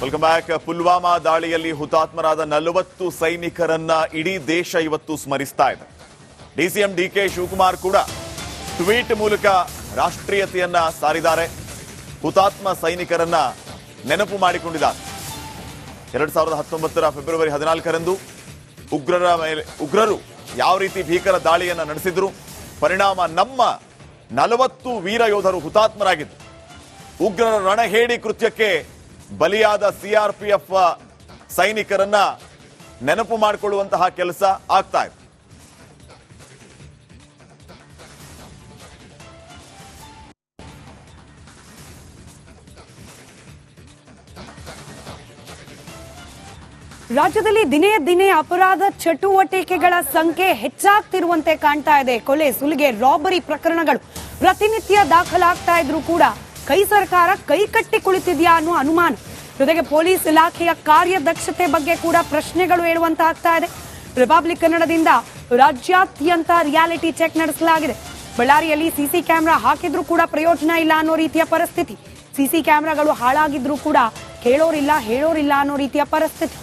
Welcome back. Pulwama ದಾಳಿಯಲ್ಲಿ ಹುತಾತ್ಮರಾದ 40 ಸೈನಿಕರನ್ನ ಇಡೀ ದೇಶ ಇವತ್ತು ಸ್ಮರಿಸ್ತಾ ಇದೆ. ಡಿಸಿಎಂ ಡಿಕೆ ಶಿವಕುಮಾರ್ ಕೂಡ ಟ್ವೀಟ್ ಮೂಲಕ ರಾಷ್ಟ್ರೀಯತೆಯನ್ನ ಸಾರಿದ್ದಾರೆ. ಹುತಾತ್ಮ ಸೈನಿಕರನ್ನ ನೆನಪು ಮಾಡಿಕೊಂಡಿದ್ದಾರೆ. 2019 ಫೆಬ್ರವರಿ 14ರಂದು ಉಗ್ರರು ಯಾವ ರೀತಿ ಭೀಕರ ದಾಳಿಯನ್ನ ನಡೆಸಿದ್ರು, ಪರಿಣಾಮ ನಮ್ಮ 40 ವೀರ ಯೋಧರು ಹುತಾತ್ಮರಾಗಿದ್ದರು. ಉಗ್ರರ ರಣಹೇಡಿ ಕೃತ್ಯಕ್ಕೆ ಬಲಿಯಾದ ಸಿಆರ್ಪಿಎಫ್ ಸೈನಿಕರನ್ನ ನೆನಪು ಮಾಡಿಕೊಳ್ಳುವಂತಹ ಕೆಲಸ ಆಗ್ತಾ ಇದೆ. ರಾಜ್ಯದಲ್ಲಿ ದಿನೇ ದಿನೇ ಅಪರಾಧ ಚಟುವಟಿಕೆಗಳ ಸಂಖ್ಯೆ ಹೆಚ್ಚಾಗ್ತಿರುವಂತೆ ಕಾಣ್ತಾ ಇದೆ. ಕೊಲೆ, ಸುಲಿಗೆ, ರಾಬರಿ ಪ್ರಕರಣಗಳು ಪ್ರತಿನಿತ್ಯ ದಾಖಲಾಗ್ತಾ ಇದ್ರು ಕೂಡ ಕೈ ಸರ್ಕಾರ ಕೈಕಟ್ಟಿ ಕುಳಿತಿದ್ಯಾ ಅನ್ನೋ ಅನುಮಾನ. ಜೊತೆಗೆ ಪೊಲೀಸ್ ಇಲಾಖೆಯ ಕಾರ್ಯದಕ್ಷತೆ ಬಗ್ಗೆ ಕೂಡ ಪ್ರಶ್ನೆಗಳು ಹೇಳುವಂತಾಗ್ತಾ ಇದೆ. ರಿಪಬ್ಲಿಕ್ ಕನ್ನಡದಿಂದ ರಾಜ್ಯಾದ್ಯಂತ ರಿಯಾಲಿಟಿ ಚೆಕ್ ನಡೆಸಲಾಗಿದೆ. ಬಳ್ಳಾರಿಯಲ್ಲಿ ಸಿಸಿ ಕ್ಯಾಮೆರಾ ಹಾಕಿದ್ರೂ ಕೂಡ ಪ್ರಯೋಜನ ಇಲ್ಲ ಅನ್ನೋ ರೀತಿಯ ಪರಿಸ್ಥಿತಿ. ಸಿಸಿ ಕ್ಯಾಮೆರಾಗಳು ಹಾಳಾಗಿದ್ರು ಕೂಡ ಹೇಳೋರಿಲ್ಲ ಅನ್ನೋ ರೀತಿಯ ಪರಿಸ್ಥಿತಿ.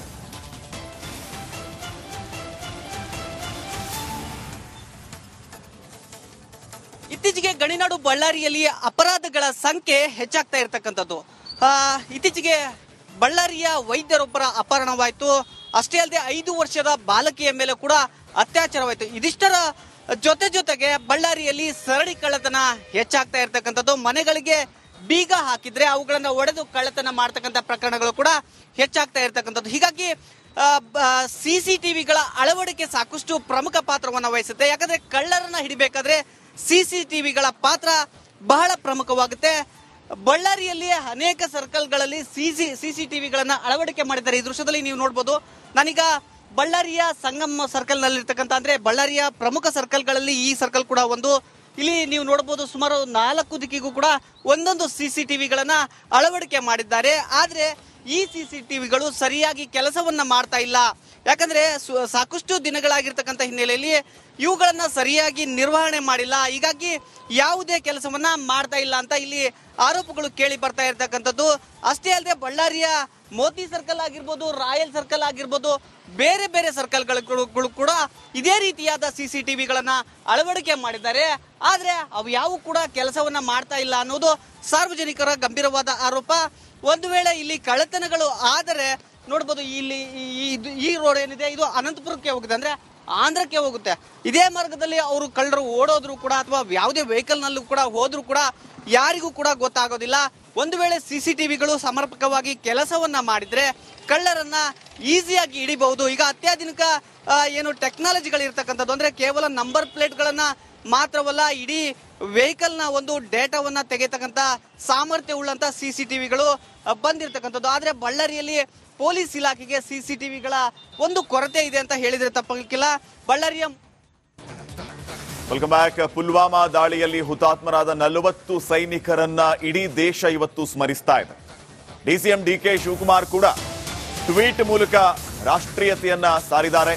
ಇತ್ತೀಚೆಗೆ ಗಣಿನಾಡು ಬಳ್ಳಾರಿಯಲ್ಲಿ ಅಪರಾಧಗಳ ಸಂಖ್ಯೆ ಹೆಚ್ಚಾಗ್ತಾ ಇರತಕ್ಕಂಥದ್ದು. ಇತ್ತೀಚೆಗೆ ಬಳ್ಳಾರಿಯ ವೈದ್ಯರೊಬ್ಬರ ಅಪಹರಣವಾಯಿತು. ಅಷ್ಟೇ ಅಲ್ಲದೆ 5 ವರ್ಷದ ಬಾಲಕಿಯ ಮೇಲೆ ಕೂಡ ಅತ್ಯಾಚಾರವಾಯಿತು. ಇದಿಷ್ಟರ ಜೊತೆಗೆ ಬಳ್ಳಾರಿಯಲ್ಲಿ ಸರಣಿ ಕಳ್ಳತನ ಹೆಚ್ಚಾಗ್ತಾ ಇರತಕ್ಕಂಥದ್ದು. ಮನೆಗಳಿಗೆ ಬೀಗ ಹಾಕಿದ್ರೆ ಅವುಗಳನ್ನ ಒಡೆದು ಕಳ್ಳತನ ಮಾಡ್ತಕ್ಕಂಥ ಪ್ರಕರಣಗಳು ಕೂಡ ಹೆಚ್ಚಾಗ್ತಾ ಇರತಕ್ಕಂಥದ್ದು. ಹೀಗಾಗಿ ಸಿಸಿಟಿವಿಗಳ ಅಳವಡಿಕೆ ಸಾಕಷ್ಟು ಪ್ರಮುಖ ಪಾತ್ರವನ್ನು ವಹಿಸುತ್ತೆ. ಯಾಕಂದ್ರೆ ಕಳ್ಳರನ್ನ ಹಿಡಿಬೇಕಾದ್ರೆ ಸಿಸಿಟಿವಿಗಳ ಪಾತ್ರ ಬಹಳ ಪ್ರಮುಖವಾಗುತ್ತೆ. ಬಳ್ಳಾರಿಯಲ್ಲಿ ಅನೇಕ ಸರ್ಕಲ್ಗಳಲ್ಲಿ ಸಿಸಿಟಿವಿಗಳನ್ನ ಅಳವಡಿಕೆ ಮಾಡಿದ್ದಾರೆ. ಈ ದೃಶ್ಯದಲ್ಲಿ ನೀವು ನೋಡಬಹುದು. ನಾನೀಗ ಬಳ್ಳಾರಿಯ ಸಂಗಮ ಸರ್ಕಲ್ ನಲ್ಲಿರ್ತಕ್ಕಂಥ ಅಂದ್ರೆ ಬಳ್ಳಾರಿಯ ಪ್ರಮುಖ ಸರ್ಕಲ್ಗಳಲ್ಲಿ ಈ ಸರ್ಕಲ್ ಕೂಡ ಒಂದು. ಇಲ್ಲಿ ನೀವು ನೋಡಬಹುದು ಸುಮಾರು 4 ದಿಕ್ಕಿಗೂ ಕೂಡ ಒಂದೊಂದು ಸಿಸಿಟಿವಿಗಳನ್ನ ಅಳವಡಿಕೆ ಮಾಡಿದ್ದಾರೆ. ಆದ್ರೆ ಈ ಸಿಸಿಟಿವಿಗಳು ಸರಿಯಾಗಿ ಕೆಲಸವನ್ನ ಮಾಡ್ತಾ ಇಲ್ಲ. ಯಾಕಂದ್ರೆ ಸಾಕಷ್ಟು ದಿನಗಳಾಗಿರ್ತಕ್ಕಂಥ ಹಿನ್ನೆಲೆಯಲ್ಲಿ ಇವುಗಳನ್ನ ಸರಿಯಾಗಿ ನಿರ್ವಹಣೆ ಮಾಡಿಲ್ಲ. ಹೀಗಾಗಿ ಯಾವುದೇ ಕೆಲಸವನ್ನ ಮಾಡ್ತಾ ಇಲ್ಲ ಅಂತ ಇಲ್ಲಿ ಆರೋಪಗಳು ಕೇಳಿ ಬರ್ತಾ ಇರತಕ್ಕಂಥದ್ದು. ಅಷ್ಟೇ ಅಲ್ಲದೆ ಬಳ್ಳಾರಿಯ ಮೋತಿ ಸರ್ಕಲ್ ಆಗಿರ್ಬೋದು, ರಾಯಲ್ ಸರ್ಕಲ್ ಆಗಿರ್ಬೋದು, ಬೇರೆ ಬೇರೆ ಸರ್ಕಲ್ಗಳು ಕೂಡ ಇದೇ ರೀತಿಯಾದ ಸಿಸಿಟಿವಿಗಳನ್ನ ಅಳವಡಿಕೆ ಮಾಡಿದ್ದಾರೆ. ಆದ್ರೆ ಅವು ಯಾವ ಕೂಡ ಕೆಲಸವನ್ನ ಮಾಡ್ತಾ ಇಲ್ಲ ಅನ್ನೋದು ಸಾರ್ವಜನಿಕರ ಗಂಭೀರವಾದ ಆರೋಪ. ಒಂದು ವೇಳೆ ಇಲ್ಲಿ ಕಳ್ಳತನಗಳು ಆದರೆ ನೋಡ್ಬೋದು, ಇಲ್ಲಿ ಈ ರೋಡ್ ಏನಿದೆ ಇದು ಅನಂತಪುರಕ್ಕೆ ಹೋಗುತ್ತೆ, ಅಂದ್ರೆ ಆಂಧ್ರಕ್ಕೆ ಹೋಗುತ್ತೆ. ಇದೇ ಮಾರ್ಗದಲ್ಲಿ ಅವರು ಕಳ್ಳರು ಓಡೋದ್ರು ಕೂಡ ಅಥವಾ ಯಾವುದೇ ವೆಹಿಕಲ್ ನಲ್ಲೂ ಕೂಡ ಹೋದ್ರು ಕೂಡ ಯಾರಿಗೂ ಕೂಡ ಗೊತ್ತಾಗೋದಿಲ್ಲ. ಒಂದು ವೇಳೆ ಸಿಸಿಟಿವಿಗಳು ಸಮರ್ಪಕವಾಗಿ ಕೆಲಸವನ್ನ ಮಾಡಿದ್ರೆ ಕಳ್ಳರನ್ನ ಈಸಿಯಾಗಿ ಹಿಡಿಬಹುದು. ಈಗ ಅತ್ಯಾಧುನಿಕ ಏನು ಟೆಕ್ನಾಲಜಿಗಳು ಇರ್ತಕ್ಕಂಥದ್ದು, ಅಂದ್ರೆ ಕೇವಲ ನಂಬರ್ ಪ್ಲೇಟ್ಗಳನ್ನ ಮಾತ್ರವಲ್ಲ, ಇಡೀ ವೆಹಿಕಲ್ ನ ಒಂದು ಡೇಟಾವನ್ನ ತೆಗೆತಕ್ಕಂಥ ಸಾಮರ್ಥ್ಯ ಉಳ್ಳಂತ ಸಿಸಿಟಿವಿಗಳು ಬಂದಿರತಕ್ಕಂಥದ್ದು. ಆದ್ರೆ ಬಳ್ಳಾರಿಯಲ್ಲಿ ಪೊಲೀಸ್ ಇಲಾಖೆಗೆ ಸಿಸಿಟಿವಿಗಳ ಒಂದು ಕೊರತೆ ಇದೆ ಅಂತ ಹೇಳಿದ್ರೆ ತಪ್ಪಾಗಲಿಕ್ಕಿಲ್ಲ. ಬಳ್ಳಾರಿಯ ವೆಲ್ಕಮ್ ಬ್ಯಾಕ್. ಪುಲ್ವಾಮಾ ದಾಳಿಯಲ್ಲಿ ಹುತಾತ್ಮರಾದ 40 ಸೈನಿಕರನ್ನ ಇಡೀ ದೇಶ ಇವತ್ತು ಸ್ಮರಿಸ್ತಾ ಇದೆ. ಡಿಸಿಎಂ ಡಿಕೆ ಶಿವಕುಮಾರ್ ಕೂಡ ಟ್ವೀಟ್ ಮೂಲಕ ರಾಷ್ಟ್ರೀಯತೆಯನ್ನ ಸಾರಿದ್ದಾರೆ.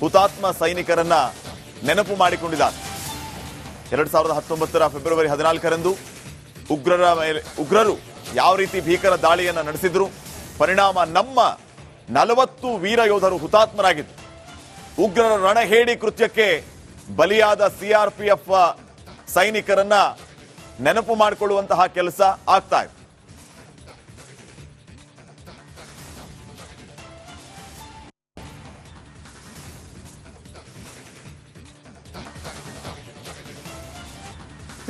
ಹುತಾತ್ಮ ಸೈನಿಕರನ್ನ ನೆನಪು ಮಾಡಿಕೊಂಡಿದ್ದಾರೆ. 2019 ಫೆಬ್ರವರಿ 14ರಂದು ಉಗ್ರರು ಯಾವ ರೀತಿ ಭೀಕರ ದಾಳಿಯನ್ನ ನಡೆಸಿದ್ರು, ಪರಿಣಾಮ ನಮ್ಮ 40 ವೀರ ಯೋಧರು ಹುತಾತ್ಮರಾಗಿದ್ದರು. ಉಗ್ರರ ರಣಹೇಡಿ ಕೃತ್ಯಕ್ಕೆ ಬಲಿಯಾದ ಸಿಆರ್ಪಿಎಫ್ ಸೈನಿಕರನ್ನ ನೆನಪು ಮಾಡಿಕೊಳ್ಳುವಂತಹ ಕೆಲಸ ಆಗ್ತಾ ಇದೆ.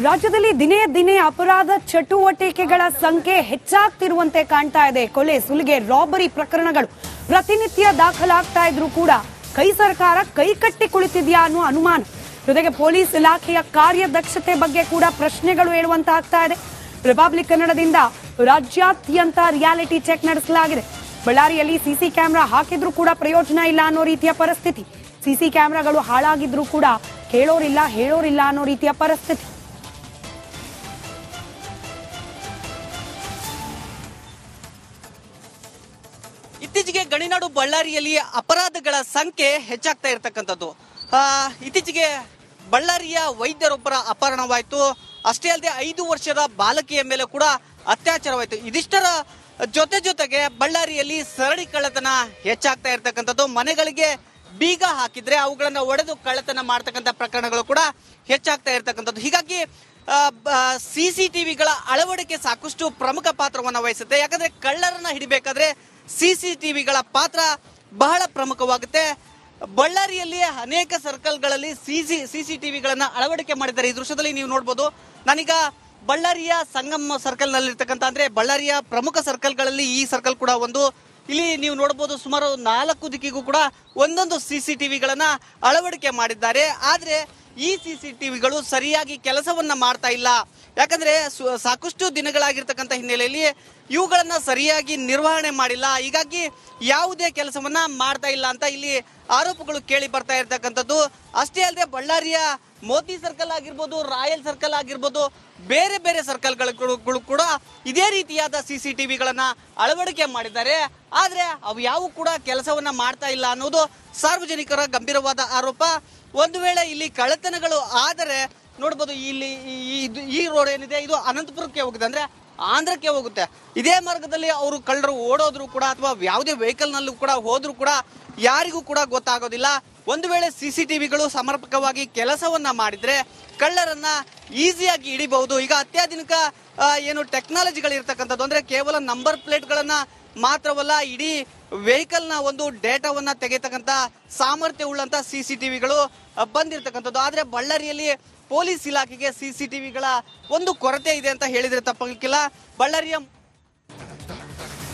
ರಾಜ್ಯದಲ್ಲಿ ದಿನೇ ದಿನೇ ಅಪರಾಧ ಚಟುವಟಿಕೆಗಳ ಸಂಖ್ಯೆ ಹೆಚ್ಚಾಗ್ತಿರುವಂತೆ ಕಾಣ್ತಾ ಇದೆ. ಕೊಲೆ, ಸುಲಿಗೆ, ರಾಬರಿ ಪ್ರಕರಣಗಳು ಪ್ರತಿನಿತ್ಯ ದಾಖಲಾಗ್ತಾ ಇದ್ರು ಕೂಡ ಕೈ ಸರ್ಕಾರ ಕೈಕಟ್ಟಿ ಕುಳಿತಿದ್ಯಾ ಅನ್ನೋ ಅನುಮಾನ. ಜೊತೆಗೆ ಪೊಲೀಸ್ ಇಲಾಖೆಯ ಕಾರ್ಯದಕ್ಷತೆ ಬಗ್ಗೆ ಕೂಡ ಪ್ರಶ್ನೆಗಳು ಹೇಳುವಂತಾಗ್ತಾ ಇದೆ. ರಿಪಬ್ಲಿಕ್ ಕನ್ನಡದಿಂದ ರಾಜ್ಯಾದ್ಯಂತ ರಿಯಾಲಿಟಿ ಚೆಕ್ ನಡೆಸಲಾಗಿದೆ. ಬಳ್ಳಾರಿಯಲ್ಲಿ ಸಿಸಿ ಕ್ಯಾಮೆರಾ ಹಾಕಿದ್ರೂ ಕೂಡ ಪ್ರಯೋಜನ ಇಲ್ಲ ಅನ್ನೋ ರೀತಿಯ ಪರಿಸ್ಥಿತಿ. ಸಿಸಿ ಕ್ಯಾಮೆರಾಗಳು ಹಾಳಾಗಿದ್ರು ಕೂಡ ಹೇಳೋರಿಲ್ಲ ಅನ್ನೋ ರೀತಿಯ ಪರಿಸ್ಥಿತಿ. ಇತ್ತೀಚೆಗೆ ಗಣಿನಾಡು ಬಳ್ಳಾರಿಯಲ್ಲಿ ಅಪರಾಧಗಳ ಸಂಖ್ಯೆ ಹೆಚ್ಚಾಗ್ತಾ ಇರತಕ್ಕಂಥದ್ದು. ಇತ್ತೀಚೆಗೆ ಬಳ್ಳಾರಿಯ ವೈದ್ಯರೊಬ್ಬರ ಅಪಹರಣವಾಯಿತು. ಅಷ್ಟೇ ಅಲ್ಲದೆ 5 ವರ್ಷದ ಬಾಲಕಿಯ ಮೇಲೆ ಕೂಡ ಅತ್ಯಾಚಾರವಾಯಿತು. ಇದಿಷ್ಟರ ಜೊತೆಗೆ ಬಳ್ಳಾರಿಯಲ್ಲಿ ಸರಣಿ ಕಳ್ಳತನ ಹೆಚ್ಚಾಗ್ತಾ ಇರ್ತಕ್ಕಂಥದ್ದು. ಮನೆಗಳಿಗೆ ಬೀಗ ಹಾಕಿದ್ರೆ ಅವುಗಳನ್ನ ಒಡೆದು ಕಳ್ಳತನ ಮಾಡ್ತಕ್ಕಂಥ ಪ್ರಕರಣಗಳು ಕೂಡ ಹೆಚ್ಚಾಗ್ತಾ ಇರ್ತಕ್ಕಂಥದ್ದು. ಹೀಗಾಗಿ CCTVಗಳ ಅಳವಡಿಕೆ ಸಾಕಷ್ಟು ಪ್ರಮುಖ ಪಾತ್ರವನ್ನು ವಹಿಸುತ್ತೆ. ಯಾಕಂದ್ರೆ ಕಳ್ಳರನ್ನ ಹಿಡಿಬೇಕಾದ್ರೆ CCTVಗಳ ಪಾತ್ರ ಬಹಳ ಪ್ರಮುಖವಾಗುತ್ತೆ. ಬಳ್ಳಾರಿಯಲ್ಲಿ ಅನೇಕ ಸರ್ಕಲ್ಗಳಲ್ಲಿ CCTVಗಳನ್ನ ಅಳವಡಿಕೆ ಮಾಡಿದ್ದಾರೆ. ಈ ದೃಶ್ಯದಲ್ಲಿ ನೀವು ನೋಡ್ಬೋದು. ನಾನೀಗ ಬಳ್ಳಾರಿಯ ಸಂಗಮ ಸರ್ಕಲ್ ನಲ್ಲಿರ್ತಕ್ಕಂಥ ಅಂದ್ರೆ ಬಳ್ಳಾರಿಯ ಪ್ರಮುಖ ಸರ್ಕಲ್ಗಳಲ್ಲಿ ಈ ಸರ್ಕಲ್ ಕೂಡ ಒಂದು. ಇಲ್ಲಿ ನೀವು ನೋಡಬಹುದು ಸುಮಾರು 4 ದಿಕ್ಕಿಗೂ ಕೂಡ ಒಂದೊಂದು CCTVಗಳನ್ನ ಅಳವಡಿಕೆ ಮಾಡಿದ್ದಾರೆ. ಆದ್ರೆ ಈ CCTVಗಳು ಸರಿಯಾಗಿ ಕೆಲಸವನ್ನ ಮಾಡ್ತಾ ಇಲ್ಲ. ಯಾಕಂದ್ರೆ ಸಾಕಷ್ಟು ದಿನಗಳಾಗಿರ್ತಕ್ಕಂಥ ಹಿನ್ನೆಲೆಯಲ್ಲಿ ಇವುಗಳನ್ನ ಸರಿಯಾಗಿ ನಿರ್ವಹಣೆ ಮಾಡಿಲ್ಲ. ಹೀಗಾಗಿ ಯಾವುದೇ ಕೆಲಸವನ್ನ ಮಾಡ್ತಾ ಇಲ್ಲ ಅಂತ ಇಲ್ಲಿ ಆರೋಪಗಳು ಕೇಳಿ ಬರ್ತಾ ಇರ್ತಕ್ಕಂಥದ್ದು. ಅಷ್ಟೇ ಅಲ್ಲದೆ ಬಳ್ಳಾರಿಯ ಮೋತಿ ಸರ್ಕಲ್ ಆಗಿರ್ಬೋದು, ರಾಯಲ್ ಸರ್ಕಲ್ ಆಗಿರ್ಬೋದು, ಬೇರೆ ಬೇರೆ ಸರ್ಕಲ್ಗಳು ಕೂಡ ಇದೇ ರೀತಿಯಾದ CCTVಗಳನ್ನ ಅಳವಡಿಕೆ ಮಾಡಿದ್ದಾರೆ. ಆದ್ರೆ ಅವು ಯಾವ ಕೂಡ ಕೆಲಸವನ್ನ ಮಾಡ್ತಾ ಇಲ್ಲ ಅನ್ನೋದು ಸಾರ್ವಜನಿಕರ ಗಂಭೀರವಾದ ಆರೋಪ. ಒಂದು ವೇಳೆ ಇಲ್ಲಿ ಕಳ್ಳತನಗಳು ಆದರೆ ನೋಡ್ಬೋದು, ಇಲ್ಲಿ ಈ ರೋಡ್ ಏನಿದೆ ಇದು ಅನಂತಪುರಕ್ಕೆ ಹೋಗುತ್ತೆ, ಅಂದ್ರೆ ಆಂಧ್ರಕ್ಕೆ ಹೋಗುತ್ತೆ. ಇದೇ ಮಾರ್ಗದಲ್ಲಿ ಅವರು ಕಳ್ಳರು ಓಡೋದ್ರು ಕೂಡ ಅಥವಾ ಯಾವುದೇ ವೆಹಿಕಲ್ ನಲ್ಲೂ ಕೂಡ ಹೋದ್ರು ಕೂಡ ಯಾರಿಗೂ ಕೂಡ ಗೊತ್ತಾಗೋದಿಲ್ಲ. ಒಂದು ವೇಳೆ CCTVಗಳು ಸಮರ್ಪಕವಾಗಿ ಕೆಲಸವನ್ನ ಮಾಡಿದ್ರೆ ಕಳ್ಳರನ್ನ ಈಸಿಯಾಗಿ ಹಿಡಿಬಹುದು. ಈಗ ಅತ್ಯಾಧುನಿಕ ಏನು ಟೆಕ್ನಾಲಜಿಗಳು ಇರ್ತಕ್ಕಂಥದ್ದು, ಅಂದ್ರೆ ಕೇವಲ ನಂಬರ್ ಪ್ಲೇಟ್ಗಳನ್ನ ಮಾತ್ರವಲ್ಲ, ಇಡೀ ವೆಹಿಕಲ್ ನ ಒಂದು ಡೇಟಾವನ್ನ ತೆಗೆತಕ್ಕಂಥ ಸಾಮರ್ಥ್ಯ ಉಳ್ಳಂತ CCTVಗಳು ಬಂದಿರತಕ್ಕಂಥದ್ದು. ಆದ್ರೆ ಬಳ್ಳಾರಿಯಲ್ಲಿ ಪೊಲೀಸ್ ಇಲಾಖೆಗೆ CCTVಗಳ ಒಂದು ಕೊರತೆ ಇದೆ ಅಂತ ಹೇಳಿದ್ರೆ ತಪ್ಪಾಗಲಿಕ್ಕಿಲ್ಲ. ಬಳ್ಳಾರಿಯ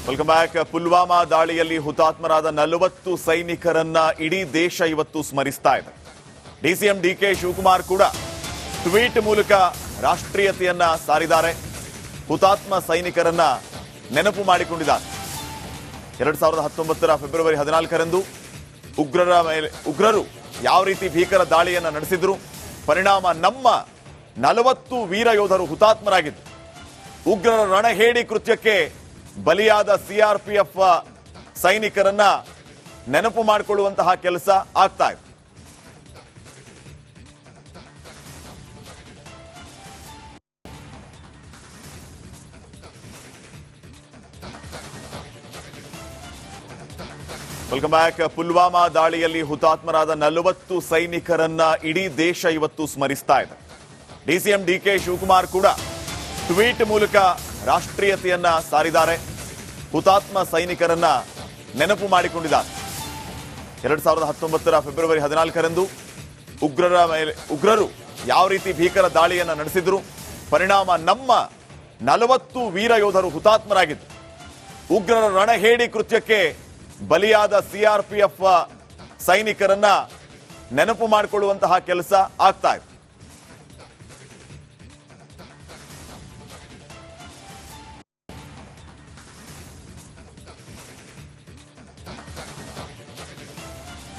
ವೆಲ್ಕಮ್ ಬ್ಯಾಕ್. ಪುಲ್ವಾಮಾ ದಾಳಿಯಲ್ಲಿ ಹುತಾತ್ಮರಾದ 40 ಸೈನಿಕರನ್ನ ಇಡೀ ದೇಶ ಇವತ್ತು ಸ್ಮರಿಸ್ತಾ ಇದೆ. DCM DK ಶಿವಕುಮಾರ್ ಕೂಡ ಟ್ವೀಟ್ ಮೂಲಕ ರಾಷ್ಟ್ರೀಯತೆಯನ್ನ ಸಾರಿದ್ದಾರೆ. ಹುತಾತ್ಮ ಸೈನಿಕರನ್ನ ನೆನಪು ಮಾಡಿಕೊಂಡಿದ್ದಾರೆ. 2019 ಫೆಬ್ರವರಿ 14ರಂದು ಉಗ್ರರು ಯಾವ ರೀತಿ ಭೀಕರ ದಾಳಿಯನ್ನ ನಡೆಸಿದ್ರು, ಪರಿಣಾಮ ನಮ್ಮ 40 ವೀರ ಯೋಧರು ಹುತಾತ್ಮರಾಗಿದ್ದು, ಉಗ್ರರ ರಣಹೇಡಿ ಕೃತ್ಯಕ್ಕೆ ಬಲಿಯಾದ CRPF ಸೈನಿಕರನ್ನ ನೆನಪು ಮಾಡಿಕೊಳ್ಳುವಂತಹ ಕೆಲಸ ಆಗ್ತಾ ಇದೆ. Welcome back. ಪುಲ್ವಾಮಾ ದಾಳಿಯಲ್ಲಿ ಹುತಾತ್ಮರಾದ 40 ಸೈನಿಕರನ್ನ ಇಡೀ ದೇಶ ಇವತ್ತು ಸ್ಮರಿಸ್ತಾ ಇದೆ. DCM DK ಶಿವಕುಮಾರ್ ಕೂಡ ಟ್ವೀಟ್ ಮೂಲಕ ರಾಷ್ಟ್ರೀಯತೆಯನ್ನ ಸಾರಿದ್ದಾರೆ. ಹುತಾತ್ಮ ಸೈನಿಕರನ್ನ ನೆನಪು ಮಾಡಿಕೊಂಡಿದ್ದಾರೆ. 2019 ಫೆಬ್ರವರಿ 14ರಂದು ಉಗ್ರರು ಯಾವ ರೀತಿ ಭೀಕರ ದಾಳಿಯನ್ನ ನಡೆಸಿದ್ರು, ಪರಿಣಾಮ ನಮ್ಮ 40 ವೀರ ಯೋಧರು ಹುತಾತ್ಮರಾಗಿದ್ದು, ಉಗ್ರರ ರಣಹೇಡಿ ಕೃತ್ಯಕ್ಕೆ ಬಲಿಯಾದ CRPF ಸೈನಿಕರನ್ನ ನೆನಪು ಮಾಡಿಕೊಳ್ಳುವಂತಹ ಕೆಲಸ ಆಗ್ತಾ ಇದೆ.